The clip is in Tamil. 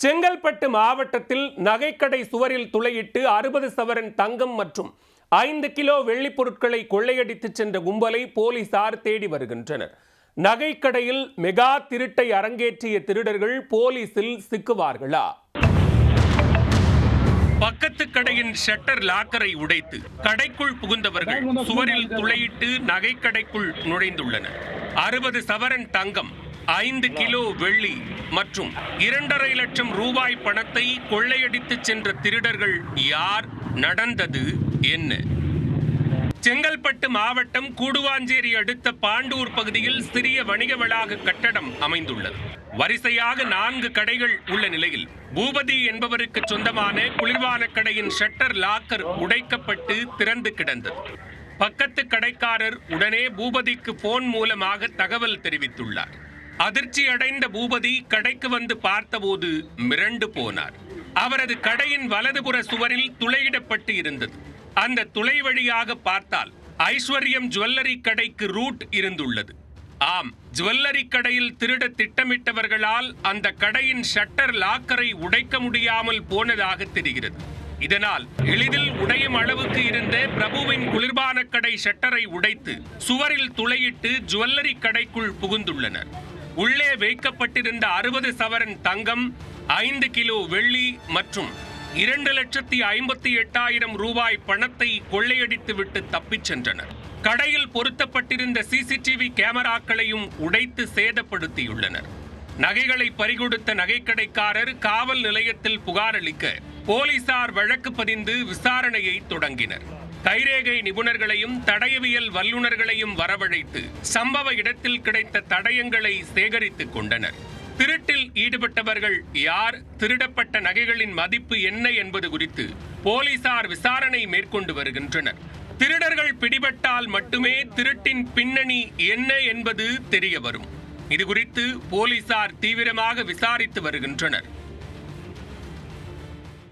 செங்கல்பட்டு மாவட்டத்தில் நகைக்கடை சுவரில் துளையிட்டு 60 சவரன் தங்கம் மற்றும் 5 கிலோ வெள்ளிப் பொருட்களை கொள்ளையடித்து சென்ற கும்பலை போலீசார் தேடி வருகின்றனர். நகைக்கடையில் மெகா திருட்டை அரங்கேற்றிய திருடர்கள் போலீசில் சிக்குவார்களா? பக்கத்து கடையின் ஷட்டர் லாக்கரை உடைத்து கடைக்குள் புகுந்தவர்கள் சுவரில் துளையிட்டு நகைக்கடைக்குள் நுழைந்துள்ளனர். 60 சவரன் தங்கம், 5 கிலோ வெள்ளி மற்றும் 2.5 லட்சம் ரூபாய் பணத்தை கொள்ளையடித்து சென்ற திருடர்கள் யார்? நடந்தது என்ன? செங்கல்பட்டு மாவட்டம் கூடுவாஞ்சேரி அடுத்த பாண்டூர் பகுதியில் சிறிய வணிக வளாக கட்டடம் அமைந்துள்ளது. வரிசையாக 4 கடைகள் உள்ள நிலையில் பூபதி என்பவருக்கு சொந்தமான குளிர்பான கடையின் ஷட்டர் லாக்கர் உடைக்கப்பட்டு திறந்து கிடந்தது. பக்கத்து கடைக்காரர் உடனே பூபதிக்கு போன் மூலமாக தகவல் தெரிவித்துள்ளார். அதிர்ச்சி அடைந்த பூபதி கடைக்கு வந்து பார்த்தபோது மிரண்டு போனார். அவரது கடையின் வலதுபுற சுவரில் துளையிடப்பட்டு இருந்தது. அந்த துளை வழியாக பார்த்தால் ஐஸ்வர்யம் ஜுவல்லரி கடைக்கு ரூட் இருந்துள்ளது. ஆம், ஜுவல்லரி கடையில் திருட திட்டமிட்டவர்களால் அந்த கடையின் ஷட்டர் லாக்கரை உடைக்க முடியாமல் போனதாக தெரிகிறது. இதனால் எளிதில் உடையும் அளவுக்கு இருந்த பிரபுவின் குளிர்பான கடை ஷட்டரை உடைத்து சுவரில் துளையிட்டு ஜுவல்லரி கடைக்குள் புகுந்துள்ளனர். உள்ளே வைக்கப்பட்டிருந்த 60 சவரன் தங்கம், 5 கிலோ வெள்ளி மற்றும் 2,58,000 ரூபாய் பணத்தை கொள்ளையடித்து விட்டு தப்பிச் சென்றனர். கடையில் பொருத்தப்பட்டிருந்த சிசிடிவி கேமராக்களையும் உடைத்து சேதப்படுத்தியுள்ளனர். நகைகளை பறிகொடுத்த நகைக்கடைக்காரர் காவல் நிலையத்தில் புகார் அளிக்க போலீசார் வழக்கு பதிந்து விசாரணையை தொடங்கினர். கைரேகை நிபுணர்களையும் தடயவியல் வல்லுநர்களையும் வரவழைத்து சம்பவ இடத்தில் கிடைத்த தடயங்களை சேகரித்துக் கொண்டனர். திருட்டில் ஈடுபட்டவர்கள் யார், திருடப்பட்ட நகைகளின் மதிப்பு என்ன என்பது குறித்து போலீசார் விசாரணை மேற்கொண்டு வருகின்றனர். திருடர்கள் பிடிபட்டால் மட்டுமே திருட்டின் பின்னணி என்ன என்பது தெரிய வரும். இது குறித்து போலீசார் தீவிரமாக விசாரித்து வருகின்றனர்.